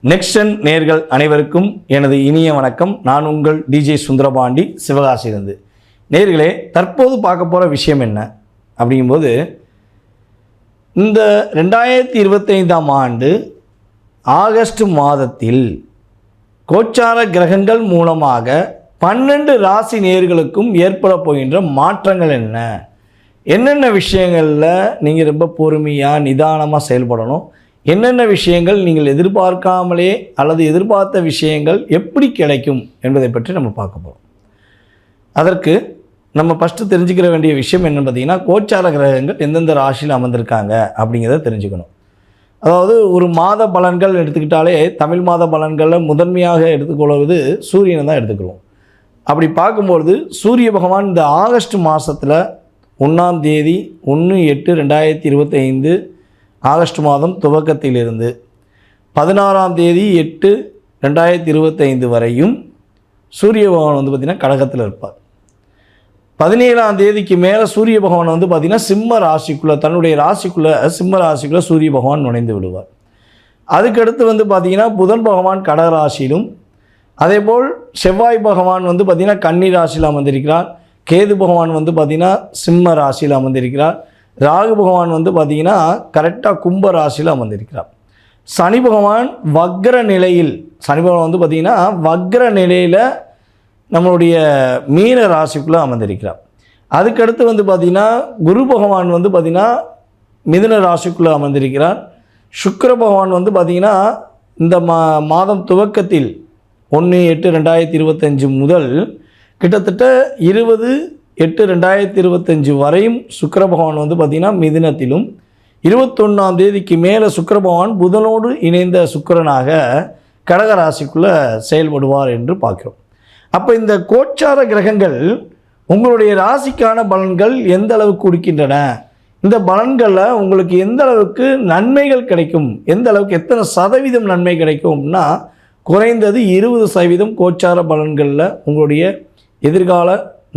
நெக்ஸ்டன் நேர்கள் அனைவருக்கும் எனது இனிய வணக்கம். நான் உங்கள் டிஜே சுந்தரபாண்டி, சிவகாசியிலிருந்து. நேர்களே, தற்போது பார்க்க போகிற விஷயம் என்ன அப்படிங்கும்போது, இந்த 2025ஆம் ஆண்டு ஆகஸ்ட் மாதத்தில் கோச்சார கிரகங்கள் மூலமாக 12 ராசி நேர்களுக்கும் ஏற்பட போகின்ற மாற்றங்கள் என்னென்ன விஷயங்களில் நீங்கள் ரொம்ப பொறுமையாக நிதானமாக செயல்படணும், என்னென்ன விஷயங்கள் நீங்கள் எதிர்பார்க்காமலே அல்லது எதிர்பார்த்த விஷயங்கள் எப்படி கிடைக்கும் என்பதை பற்றி நம்ம பார்க்க போகிறோம். அதற்கு நம்ம ஃபஸ்ட்டு தெரிஞ்சுக்கிற வேண்டிய விஷயம் என்னென்னு பார்த்திங்கன்னா, கோச்சார கிரகங்கள் எந்தெந்த ராசியில் அமர்ந்திருக்காங்க அப்படிங்கிறத தெரிஞ்சுக்கணும். அதாவது ஒரு மாத பலன்கள் எடுத்துக்கிட்டாலே தமிழ் மாத பலன்களில் முதன்மையாக எடுத்துக்கொள்வது சூரியனை தான் எடுத்துக்கிறோம். அப்படி பார்க்கும்பொழுது சூரிய பகவான் இந்த ஆகஸ்ட் மாதத்தில் 1ஆம் தேதி 1/8/2025 ஆகஸ்ட் மாதம் துவக்கத்திலிருந்து 16ஆம் தேதி 8/2025 வரையும் சூரிய பகவான் பார்த்திங்கன்னா கடகத்தில் இருப்பார். 17ஆம் தேதிக்கு மேலே சூரிய பகவான் பார்த்திங்கன்னா சிம்ம ராசிக்குள்ளே, தன்னுடைய ராசிக்குள்ளே சிம்ம ராசிக்குள்ளே சூரிய பகவான் நுழைந்து விடுவார். அதுக்கடுத்து பார்த்திங்கன்னா புதன் பகவான் கடக ராசியிலும், அதேபோல் செவ்வாய் பகவான் பார்த்திங்கன்னா கன்னி ராசியில் அமர்ந்திருக்கிறார். கேது பகவான் பார்த்திங்கன்னா சிம்ம ராசியில் அமர்ந்திருக்கிறார். ராகு பகவான் பார்த்திங்கன்னா கரெக்டாக கும்ப ராசியில் அமர்ந்திருக்கிறார். சனி பகவான் வக்ர நிலையில், சனி பகவான் பார்த்திங்கன்னா வக்ர நிலையில் நம்மளுடைய மீன ராசிக்குள்ளே அமர்ந்திருக்கிறார். அதுக்கடுத்து பார்த்திங்கன்னா குரு பகவான் பார்த்திங்கன்னா மிதுன ராசிக்குள்ளே அமர்ந்திருக்கிறார். சுக்கிர பகவான் பார்த்திங்கன்னா இந்த மாதம் துவக்கத்தில் 1/8/2025 முதல் கிட்டத்தட்ட 20/8/2025 வரையும் சுக்கிர பகவான் பார்த்திங்கன்னா மிதுனத்திலும், 21ஆம் தேதிக்கு மேலே சுக்கிர பகவான் புதனோடு இணைந்த சுக்கிரனாக கடக ராசிக்குள்ளே செயல்படுவார் என்று பார்க்கிறோம். அப்போ இந்த கோச்சார கிரகங்கள் உங்களுடைய ராசிக்கான பலன்கள் எந்த அளவுக்கு கொடுக்கின்றன, இந்த பலன்களில் உங்களுக்கு எந்த அளவுக்கு நன்மைகள் கிடைக்கும், எந்த அளவுக்கு எத்தனை சதவீதம் நன்மை கிடைக்கும் அப்படின்னா, குறைந்தது 20% கோச்சார பலன்களில் உங்களுடைய எதிர்கால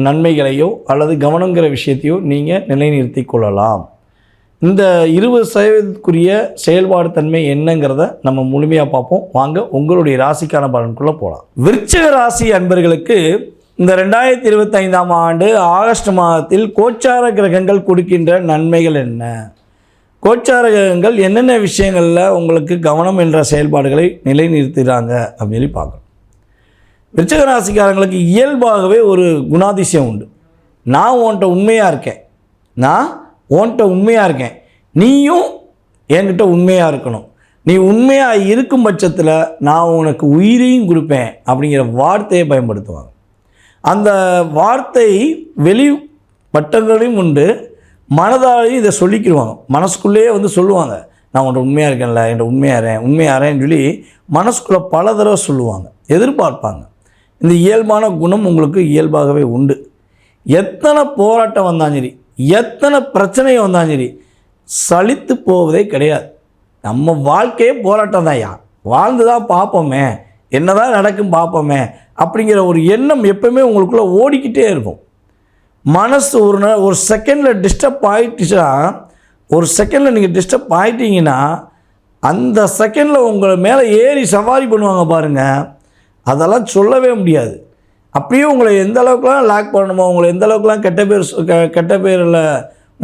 நன்மைகளையோ அல்லது கவனங்கிற விஷயத்தையோ நீங்கள் நிலைநிறுத்தி கொள்ளலாம். இந்த 20%க்குரிய செயல்பாடு தன்மை என்னங்கிறத நம்ம முழுமையாக பார்ப்போம். வாங்க உங்களுடைய ராசிக்கான பலனுக்குள்ளே போகலாம். விருச்சிக ராசி அன்பர்களுக்கு இந்த 2025ஆம் ஆண்டு ஆகஸ்ட் மாதத்தில் கோச்சார கிரகங்கள் கொடுக்கின்ற நன்மைகள் என்ன, கோச்சார கிரகங்கள் என்னென்ன விஷயங்களில் உங்களுக்கு கவனம் என்ற செயல்பாடுகளை நிலைநிறுத்துகிறாங்க அப்படின்னு சொல்லி பார்க்கணும். விருச்சிக ராசிக்காரங்களுக்கு இயல்பாகவே ஒரு குணாதிசயம் உண்டு. நான் உன்கிட்ட உண்மையாக இருக்கேன், நீயும் என்கிட்ட உண்மையாக இருக்கணும், நீ உண்மையாக இருக்கும் பட்சத்தில் நான் உனக்கு உயிரையும் கொடுப்பேன் அப்படிங்கிற வார்த்தையை பயன்படுத்துவாங்க. அந்த வார்த்தை வெளி வட்டங்களையும் உண்டு, மனதாலையும் இதை சொல்லிக்கிடுவாங்க. மனசுக்குள்ளேயே சொல்லுவாங்க, நான் உன்கிட்ட உண்மையாக இருக்கேன்ல, என்கிட்ட உண்மையாகிறேன்னு சொல்லி மனசுக்குள்ளே பல தடவை சொல்லுவாங்க, எதிர்பார்ப்பாங்க. இந்த இயல்பான குணம் உங்களுக்கு இயல்பாகவே உண்டு. எத்தனை போராட்டம் வந்தாலும் சரி, எத்தனை பிரச்சனை வந்தாலும் சரி, சலித்து போவதே கிடையாது. நம்ம வாழ்க்கையே போராட்டம் தான், வாழ்ந்து தான் பார்ப்போமே, என்ன தான் நடக்கும் பார்ப்போமே அப்படிங்கிற ஒரு எண்ணம் எப்பவுமே உங்களுக்குள்ளே ஓடிக்கிட்டே இருக்கும். மனசு ஒரு செகண்டில் டிஸ்டர்ப் ஆகிட்டுச்சுன்னா, ஒரு செகண்டில் நீங்கள் டிஸ்டர்ப் ஆகிட்டீங்கன்னா அந்த செகண்டில் உங்களை மேலே ஏறி சவாரி பண்ணுவாங்க பாருங்கள், அதெல்லாம் சொல்லவே முடியாது. அப்படியே உங்களை எந்த அளவுக்குலாம் லாக் பண்ணணுமோ, உங்களை எந்த அளவுக்குலாம் கெட்ட பேரில்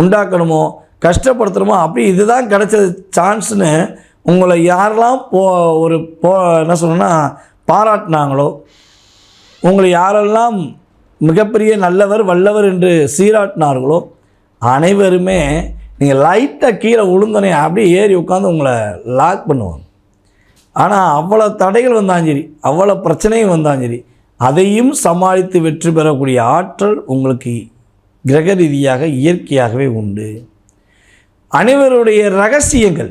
உண்டாக்கணுமோ, கஷ்டப்படுத்தணுமோ, அப்படி இதுதான் கிடைச்ச சான்ஸ்னு உங்களை யாரெல்லாம் என்ன சொல்லணும்னா பாராட்டினாங்களோ, உங்களை யாரெல்லாம் மிகப்பெரிய நல்லவர் வல்லவர் என்று சீராட்டினார்களோ அனைவருமே நீங்கள் லைட்டாக கீழே விழுந்தனே அப்படியே ஏறி உட்காந்து உங்களை லாக் பண்ணுவாங்க. ஆனால் அவ்வளோ தடைகள் வந்தாலும் சரி, அவ்வளோ பிரச்சனையும் வந்தாலும் சரி, அதையும் சமாளித்து வெற்றி பெறக்கூடிய ஆற்றல் உங்களுக்கு கிரக ரீதியாக இயற்கையாகவே உண்டு. அனைவருடைய ரகசியங்கள்,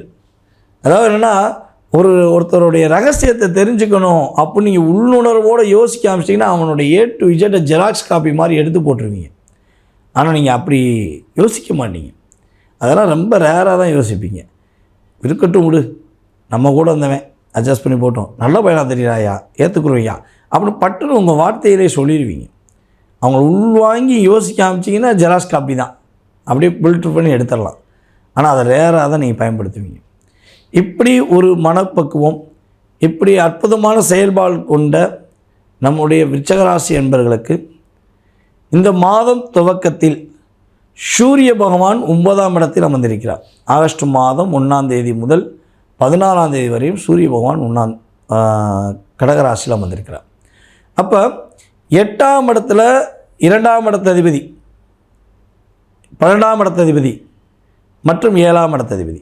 அதாவது என்னென்னா, ஒருத்தருடைய ரகசியத்தை தெரிஞ்சுக்கணும் அப்படின்னு நீங்கள் உள்ளுணர்வோடு யோசிக்க ஆரம்பிச்சிட்டிங்கன்னா அவனுடைய A to Z xerox copy மாதிரி எடுத்து போட்டுருவீங்க. ஆனால் நீங்கள் அப்படி யோசிக்க மாட்டீங்க. அதெல்லாம் ரொம்ப ரேராக தான் யோசிப்பீங்க. இருக்கட்டும் விடு, நம்ம கூட வந்தவன் அட்ஜஸ்ட் பண்ணி போட்டோம், நல்ல பையனாக தெரியாயா, ஏற்றுக்குருவையா அப்படின்னு பட்டுன்னு உங்கள் வார்த்தையிலே சொல்லிடுவீங்க. அவங்க உள்வாங்கி யோசிக்க ஆரம்பிச்சிங்கன்னா ஜெராக்ஸ் காப்பி தான், அப்படியே பில்டர் பண்ணி எடுத்துடலாம். ஆனால் அதை ரேராக தான் நீங்கள் பயன்படுத்துவீங்க. இப்படி ஒரு மனப்பக்குவம், இப்படி அற்புதமான செயல்பாடு கொண்ட நம்முடைய விருச்சிக ராசி என்பவர்களுக்கு இந்த மாதம் துவக்கத்தில் சூரிய பகவான் 9ஆம் இடத்தில் அமர்ந்திருக்கிறார். ஆகஸ்ட் மாதம் 1ஆம் தேதி முதல் 16ஆம் தேதி வரையும் சூரிய பகவான் கடகராசியில் அமர்ந்திருக்கிறார். அப்போ 8ஆம் இடத்துல 2ஆம் இடத்ததிபதி, 12ஆம் இடத்ததிபதி மற்றும் 7ஆம் இடத்ததிபதி.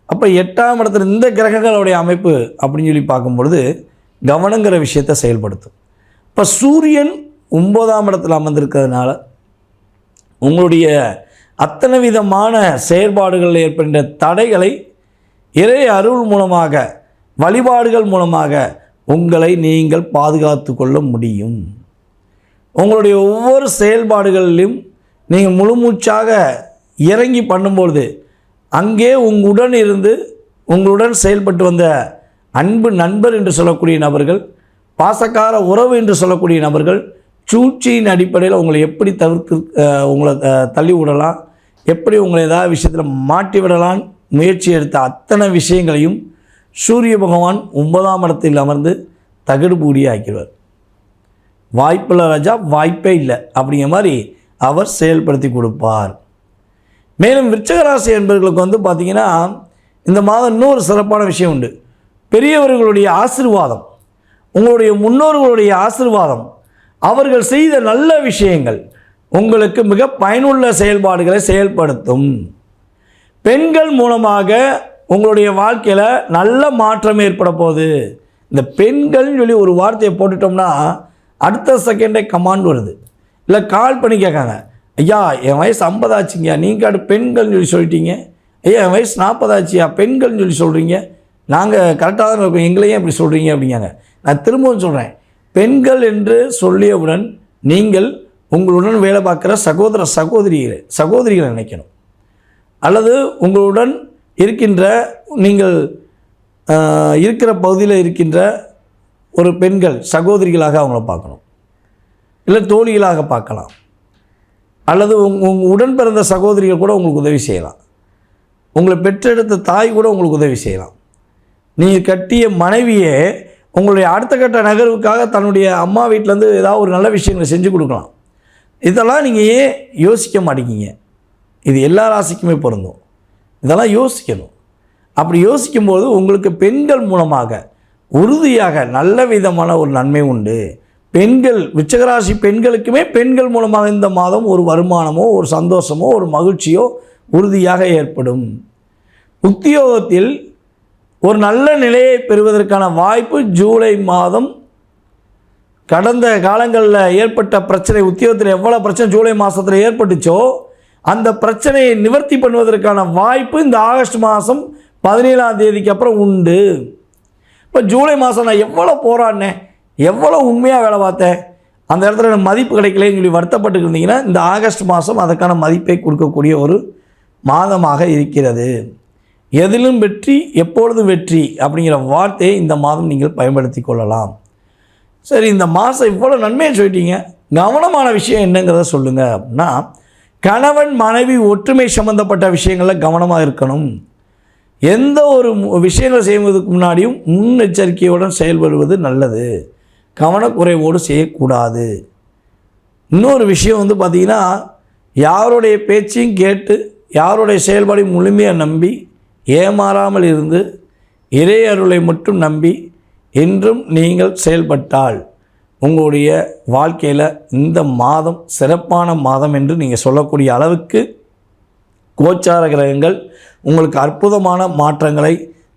அப்போ 8ஆம் இடத்துல இந்த கிரகங்களுடைய அமைப்பு அப்படின்னு சொல்லி பார்க்கும்பொழுது கவனங்கிற விஷயத்தை செயல்படுத்தும். இப்போ சூரியன் 9ஆம் இடத்தில் அமர்ந்திருக்கிறதுனால உங்களுடைய அத்தனை விதமான செயல்பாடுகளில் ஏற்படுகின்ற தடைகளை இறை அருள் மூலமாக, வழிபாடுகள் மூலமாக உங்களை நீங்கள் பாதுகாத்து கொள்ள முடியும். உங்களுடைய ஒவ்வொரு செயல்பாடுகளிலும் நீங்கள் முழுமூச்சாக இறங்கி பண்ணும்பொழுது அங்கே உங்களுடன் இருந்து உங்களுடன் செயல்பட்டு வந்த அன்பு நண்பர் என்று சொல்லக்கூடிய நபர்கள், பாசக்கார உறவு என்று சொல்லக்கூடிய நபர்கள் சூழ்ச்சியின் அடிப்படையில் உங்களை எப்படி உங்களை தள்ளி விடலாம், எப்படி உங்களை ஏதாவது விஷயத்தில் மாட்டி விடலாம் முயற்சி எடுத்த அத்தனை விஷயங்களையும் சூரிய பகவான் 9ஆம் இடத்தில் அமர்ந்து தகடுபூடி ஆக்கிடுவார். வாய்ப்பில்லை ராஜா, வாய்ப்பே இல்லை அப்படிங்கிற மாதிரி அவர் செயல்படுத்தி கொடுப்பார். மேலும் விருச்சிக ராசி என்பவர்களுக்கு பார்த்திங்கன்னா இந்த மாதம் இன்னொரு சிறப்பான விஷயம் உண்டு. பெரியவர்களுடைய ஆசீர்வாதம், உங்களுடைய முன்னோர்களுடைய ஆசீர்வாதம், அவர்கள் செய்த நல்ல விஷயங்கள் உங்களுக்கு மிக பயனுள்ள செயல்பாடுகளை செயல்படுத்தும். பெண்கள் மூலமாக உங்களுடைய வாழ்க்கையில் நல்ல மாற்றம் ஏற்பட போகுது. இந்த பெண்கள்னு சொல்லி ஒரு வார்த்தையை போட்டுட்டோம்னா அடுத்த செகண்டே கமாண்ட் வருது. இல்லை கால் பண்ணி கேட்காங்க, ஐயா என் வயசு 50 ஆச்சுங்கய்யா, நீங்கள் பெண்கள்னு சொல்லி சொல்லிட்டீங்க. ஐயா என் வயசு 40 ஆச்சுயா, பெண்கள்னு சொல்லி சொல்கிறீங்க. நாங்கள் கரெக்டாக தான் இருக்கோம், எங்களையும் இப்படி சொல்கிறீங்க அப்படிங்காங்க. நான் திரும்பவும் சொல்கிறேன், பெண்கள் என்று சொல்லியவுடன் நீங்கள் உங்களுடன் வேலை பார்க்குற சகோதரிகளை நினைக்கணும். அல்லது உங்களுடன் இருக்கின்ற நீங்கள் இருக்கிற பகுதியில் இருக்கின்ற ஒரு பெண்கள் சகோதரிகளாக அவங்கள பார்க்கணும். இல்லை தோழிகளாக பார்க்கலாம். அல்லது உங்கள் உடன் பிறந்த சகோதரிகள் கூட உங்களுக்கு உதவி செய்யலாம். உங்களை பெற்றெடுத்த தாய் கூட உங்களுக்கு உதவி செய்யலாம். நீங்கள் கட்டிய மனைவியே உங்களுடைய அடுத்த கட்ட நகர்வுக்காக தன்னுடைய அம்மா வீட்டிலேருந்து ஏதாவது ஒரு நல்ல விஷயங்களை செஞ்சு கொடுக்கலாம். இதெல்லாம் நீங்கள் ஏன் யோசிக்க மாட்டேங்கிங்க? இது எல்லா ராசிக்குமே பொருந்தும். இதெல்லாம் யோசிக்கணும். அப்படி யோசிக்கும்போது உங்களுக்கு பெண்கள் மூலமாக உறுதியாக நல்ல விதமான ஒரு நன்மை உண்டு. பெண்கள், விருச்சிக ராசி பெண்களுக்குமே பெண்கள் மூலமாக இந்த மாதம் ஒரு வருமானமோ, ஒரு சந்தோஷமோ, ஒரு மகிழ்ச்சியோ உறுதியாக ஏற்படும். உத்தியோகத்தில் ஒரு நல்ல நிலையை பெறுவதற்கான வாய்ப்பு ஜூலை மாதம். கடந்த காலங்களில் ஏற்பட்ட பிரச்சனை, உத்தியோகத்தில் எவ்வளோ பிரச்சனை ஜூலை மாதத்தில் ஏற்பட்டுச்சோ அந்த பிரச்சனையை நிவர்த்தி பண்ணுவதற்கான வாய்ப்பு இந்த ஆகஸ்ட் மாதம் 17ஆம் தேதிக்கு அப்புறம் உண்டு. இப்போ ஜூலை மாதம் நான் எவ்வளோ போராடினேன், எவ்வளோ உண்மையாக வேலை பார்த்தேன், அந்த இடத்துல எனக்கு மதிப்பு கிடைக்கலன்னு சொல்லி வருத்தப்பட்டு இருந்தீங்கன்னா இந்த ஆகஸ்ட் மாதம் அதற்கான மதிப்பை கொடுக்கக்கூடிய ஒரு மாதமாக இருக்கிறது. எதிலும் வெற்றி, எப்பொழுதும் வெற்றி அப்படிங்கிற வார்த்தையை இந்த மாதம் நீங்கள் பயன்படுத்தி கொள்ளலாம். சரி, இந்த மாதம் இவ்வளோ நன்மையை சொல்லிட்டீங்க, கவனமான விஷயம் என்னங்கிறத சொல்லுங்கள் அப்படின்னா, கணவன் மனைவி ஒற்றுமை சம்பந்தப்பட்ட விஷயங்களில் கவனமாக இருக்கணும். எந்த ஒரு விஷயங்கள் செய்வதற்கு முன்னாடியும் முன்னெச்சரிக்கையுடன் செயல்படுவது நல்லது. கவனக்குறைவோடு செய்யக்கூடாது. இன்னொரு விஷயம் பார்த்திங்கன்னா, யாருடைய பேச்சையும் கேட்டு யாருடைய செயல்பாடையும் முழுமையாக நம்பி ஏமாறாமல் இருந்து இறை அருளை மட்டும் நம்பி என்றும் நீங்கள் செயல்பட்டால் உங்களுடைய வாழ்க்கையில் இந்த மாதம் சிறப்பான மாதம் என்று நீங்கள் சொல்லக்கூடிய அளவுக்கு கோச்சார கிரகங்கள் உங்களுக்கு அற்புதமான மாற்றங்களை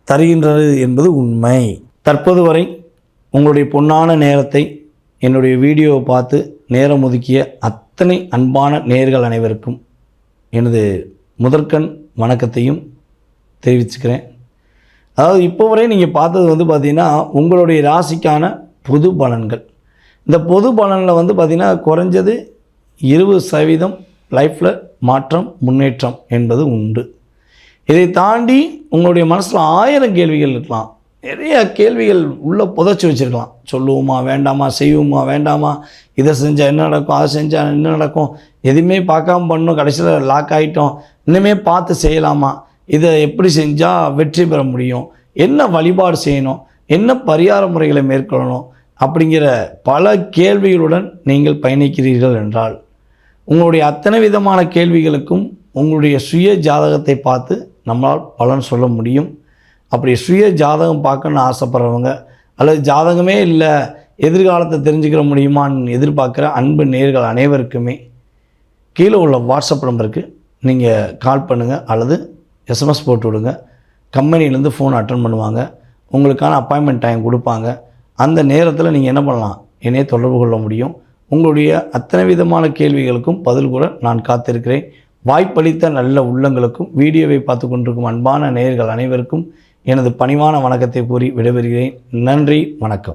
தருகின்றது என்பது உண்மை. தற்போது வரை உங்களுடைய பொன்னான நேரத்தை என்னுடைய வீடியோவை பார்த்து நேரம் ஒதுக்கிய அத்தனை அன்பான நேயர்கள் அனைவருக்கும் எனது முதற்கண் வணக்கத்தையும் தெரிவிச்சுக்கிறேன். அதாவது இப்போ வரை நீங்கள் பார்த்தது பார்த்திங்கன்னா உங்களுடைய ராசிக்கான பொது பலன்கள். இந்த பொது பலனில் பார்த்திங்கன்னா குறைஞ்சது 20% லைஃப்பில் மாற்றம், முன்னேற்றம் என்பது உண்டு. இதை தாண்டி உங்களுடைய மனசில் 1000 கேள்விகள் இருக்கலாம். நிறைய கேள்விகள் உள்ளே புதைச்சி வச்சுருக்கலாம். சொல்லுவோமா வேண்டாமா, செய்வோமா வேண்டாமா, இதை செஞ்சால் என்ன நடக்கும், அதை செஞ்சால் என்ன நடக்கும், எதுவுமே பார்க்காம பண்ணணும், கடைசியில் லாக் ஆகிட்டோம், இன்னுமே பார்த்து செய்யலாமா, இதை எப்படி செஞ்சால் வெற்றி பெற முடியும், என்ன வழிபாடு செய்யணும், என்ன பரிகார முறைகளை மேற்கொள்ளணும் அப்படிங்கிற பல கேள்விகளுடன் நீங்கள் பயணிக்கிறீர்கள் என்றால் உங்களுடைய அத்தனை விதமான கேள்விகளுக்கும் உங்களுடைய சுய ஜாதகத்தை பார்த்து நம்மளால் பலன் சொல்ல முடியும். அப்படி சுய ஜாதகம் பார்க்கணுன்னு ஆசைப்படுறவங்க அல்லது ஜாதகமே இல்லை எதிர்காலத்தை தெரிஞ்சுக்கிற முடியுமான்னு எதிர்பார்க்குற அன்பு நேயர்கள் அனைவருக்குமே கீழே உள்ள வாட்ஸ்அப் நம்பருக்கு நீங்கள் கால் பண்ணுங்கள் அல்லது எஸ்எம்எஸ் போட்டு விடுங்க. கம்பெனிலேருந்து ஃபோன் அட்டன் பண்ணுவாங்க, உங்களுக்கான அப்பாயின்மெண்ட் டைம் கொடுப்பாங்க. அந்த நேரத்தில் நீங்கள் என்ன பண்ணலாம், என்னையே தொடர்பு கொள்ள முடியும். உங்களுடைய அத்தனை விதமான கேள்விகளுக்கும் பதில் கூட நான் காத்திருக்கிறேன். வாய்ப்பளித்த நல்ல உள்ளங்களுக்கும் வீடியோவை பார்த்து கொண்டிருக்கும் அன்பான நேயர்கள் அனைவருக்கும் எனது பணிவான வணக்கத்தை கூறி விடைபெறுகிறேன். நன்றி, வணக்கம்.